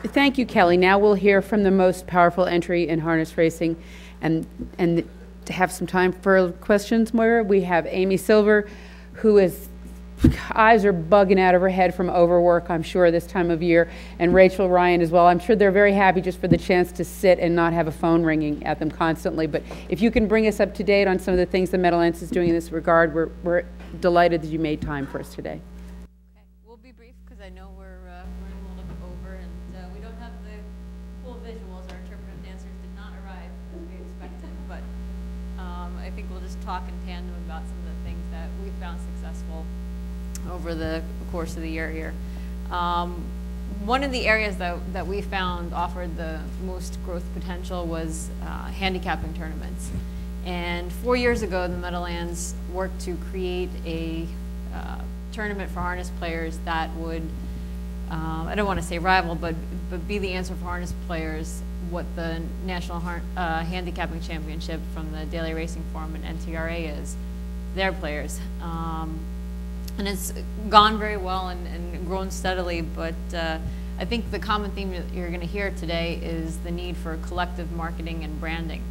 Thank you, Kelly. Now we'll hear from the most powerful entry in harness racing, and to have some time for questions, Moira, we have Amy Silver, who is eyes are bugging out of her head from overwork, I'm sure, this time of year, and Rachel Ryan as well. I'm sure they're very happy just for the chance to sit and not have a phone ringing at them constantly. But if you can bring us up to date on some of the things the Meadowlands is doing in this regard, we're delighted that you made time for us today. Okay, we'll be brief because I know we're running a little bit over, and we don't have the full visuals. Our interpretive dancers did not arrive as we expected, but I think we'll just talk in tandem about some of the things that we found successful over the course of the year here. One of the areas that we found offered the most growth potential was handicapping tournaments. And 4 years ago, the Meadowlands worked to create a tournament for harness players that would, I don't want to say rival, but be the answer for harness players what the National Handicapping Championship from the Daily Racing Forum and NTRA is, their players. And it's gone very well and grown steadily, but I think the common theme that you're going to hear today is the need for collective marketing and branding.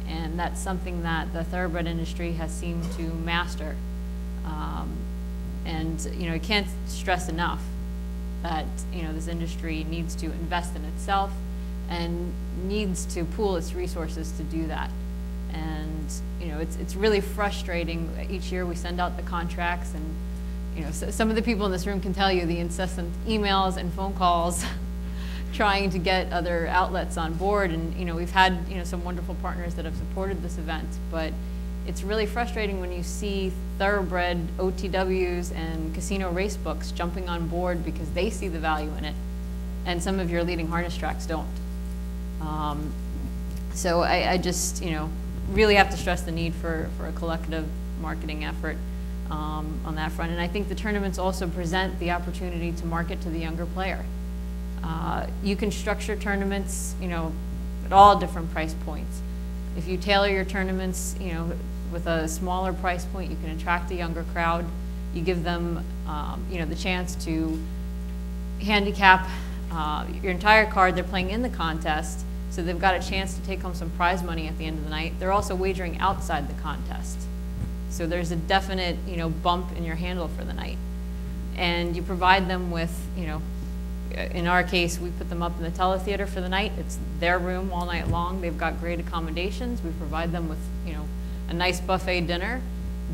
And that's something that the thoroughbred industry has seemed to master. And I can't stress enough that this industry needs to invest in itself and needs to pool its resources to do that. And it's really frustrating. Each year we send out the contracts, and some of the people in this room can tell you the incessant emails and phone calls trying to get other outlets on board. And we've had some wonderful partners that have supported this event, but it's really frustrating when you see thoroughbred OTWs and casino race books jumping on board because they see the value in it, and some of your leading harness tracks don't. So I just really have to stress the need for a collective marketing effort on that front. And I think the tournaments also present the opportunity to market to the younger player. You can structure tournaments, at all different price points. If you tailor your tournaments, with a smaller price point, you can attract a younger crowd. You give them, the chance to handicap your entire card. They're playing in the contest, so they've got a chance to take home some prize money at the end of the night. They're also wagering outside the contest. So there's a definite, bump in your handle for the night. And you provide them with, in our case, we put them up in the teletheater for the night. It's their room all night long. They've got great accommodations. We provide them with, a nice buffet dinner,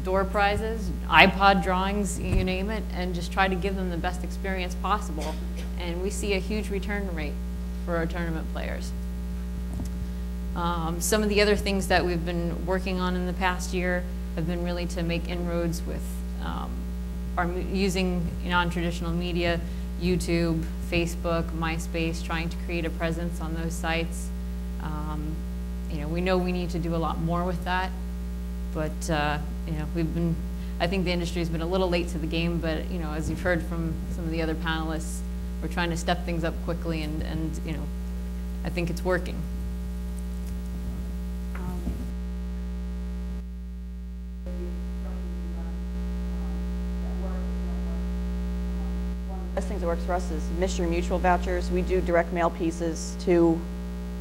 door prizes, iPod drawings, you name it, and just try to give them the best experience possible. And we see a huge return rate for our tournament players. Some of the other things that we've been working on in the past year have been really to make inroads with using non-traditional media, YouTube, Facebook, MySpace, trying to create a presence on those sites. We know we need to do a lot more with that, but I think the industry has been a little late to the game, but as you've heard from some of the other panelists, we're trying to step things up quickly, and I think it's working. Best things that works for us is Mystery Mutual vouchers. We do direct mail pieces to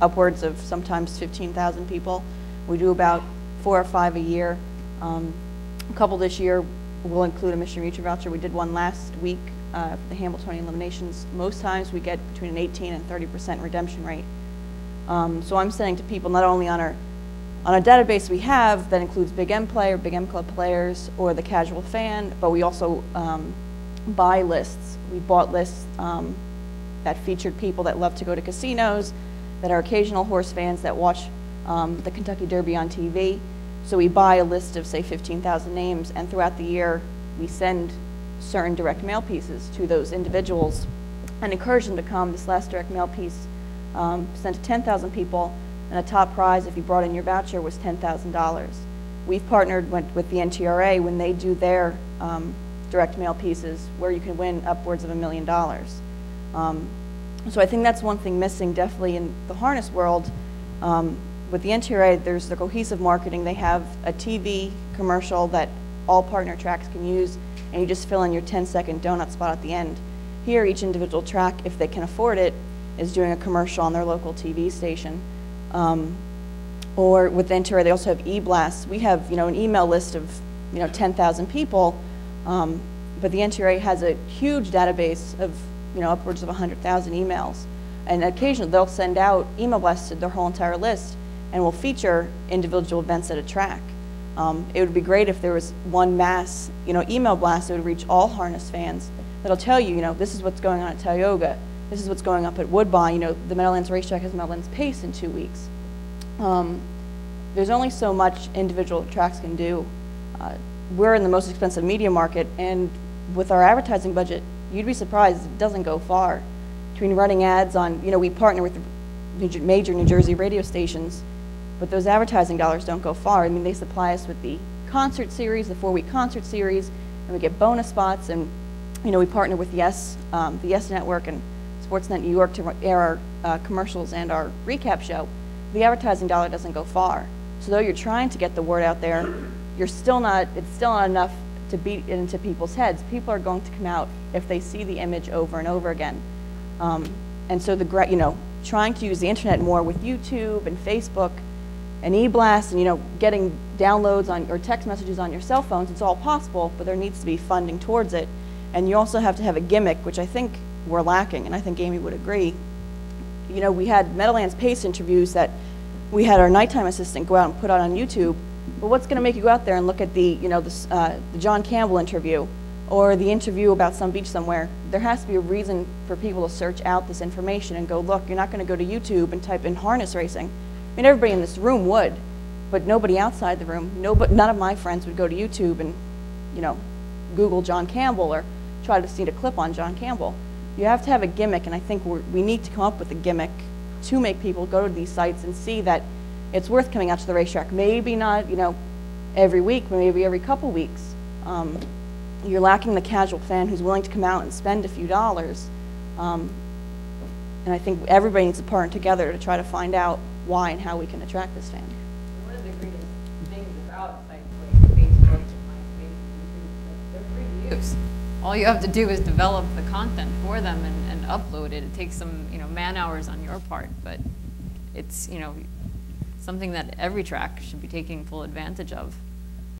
upwards of sometimes 15,000 people. We do about 4 or 5 a year. A couple this year will include a Mystery Mutual voucher. We did one last week for the Hambletonian eliminations. Most times we get between an 18 and 30% redemption rate. So I'm saying to people, not only on a database we have that includes Big M player, Big M Club players, or the casual fan, but we also buy lists. We bought lists that featured people that love to go to casinos, that are occasional horse fans that watch the Kentucky Derby on TV. So we buy a list of, say, 15,000 names, and throughout the year we send certain direct mail pieces to those individuals and encourage them to come. This last direct mail piece sent to 10,000 people, and the top prize, if you brought in your voucher, was $10,000. We've partnered with the NTRA when they do their direct mail pieces, where you can win upwards of $1 million. So I think that's one thing missing definitely in the harness world. With the NTRA, there's the cohesive marketing. They have a TV commercial that all partner tracks can use, and you just fill in your 10-second donut spot at the end. Here, each individual track, if they can afford it, is doing a commercial on their local TV station. Or with the NTRA, they also have e-blasts. We have, an email list of, 10,000 people, but the NTRA has a huge database of, upwards of 100,000 emails. And occasionally they'll send out email blasts to their whole entire list and will feature individual events at a track. It would be great if there was one mass, email blast that would reach all harness fans that'll tell you, this is what's going on at Tioga, this is what's going up at Woodbine, the Meadowlands Racetrack has Meadowlands Pace in 2 weeks. There's only so much individual tracks can do. We're in the most expensive media market, and with our advertising budget, you'd be surprised it doesn't go far. Between running ads on, we partner with major New Jersey radio stations, but those advertising dollars don't go far. I mean, they supply us with the concert series, the 4-week concert series, and we get bonus spots, and we partner with the Yes Network and Sportsnet New York to air our commercials and our recap show. The advertising dollar doesn't go far. So though you're trying to get the word out there, it's still not enough to beat it into people's heads. People are going to come out if they see the image over and over again. And so trying to use the internet more with YouTube and Facebook and e-blast and getting downloads on or text messages on your cell phones, it's all possible, but there needs to be funding towards it. And you also have to have a gimmick, which I think we're lacking, and I think Amy would agree. We had Meadowlands Pace interviews that we had our nighttime assistant go out and put out on YouTube. But what's going to make you go out there and look at the John Campbell interview or the interview about some beach somewhere? There has to be a reason for people to search out this information and go, look, you're not going to go to YouTube and type in harness racing. I mean, everybody in this room would, but nobody outside the room, none of my friends would go to YouTube and, Google John Campbell or try to see a clip on John Campbell. You have to have a gimmick, and I think we need to come up with a gimmick to make people go to these sites and see that it's worth coming out to the racetrack. Maybe not, every week, but maybe every couple weeks. You're lacking the casual fan who's willing to come out and spend a few dollars. And I think everybody needs to partner together to try to find out why and how we can attract this fan. One of the greatest things about sites like Facebook and MySpace and YouTube, they're free to use. All you have to do is develop the content for them and upload it. It takes some, man hours on your part, but it's, something that every track should be taking full advantage of.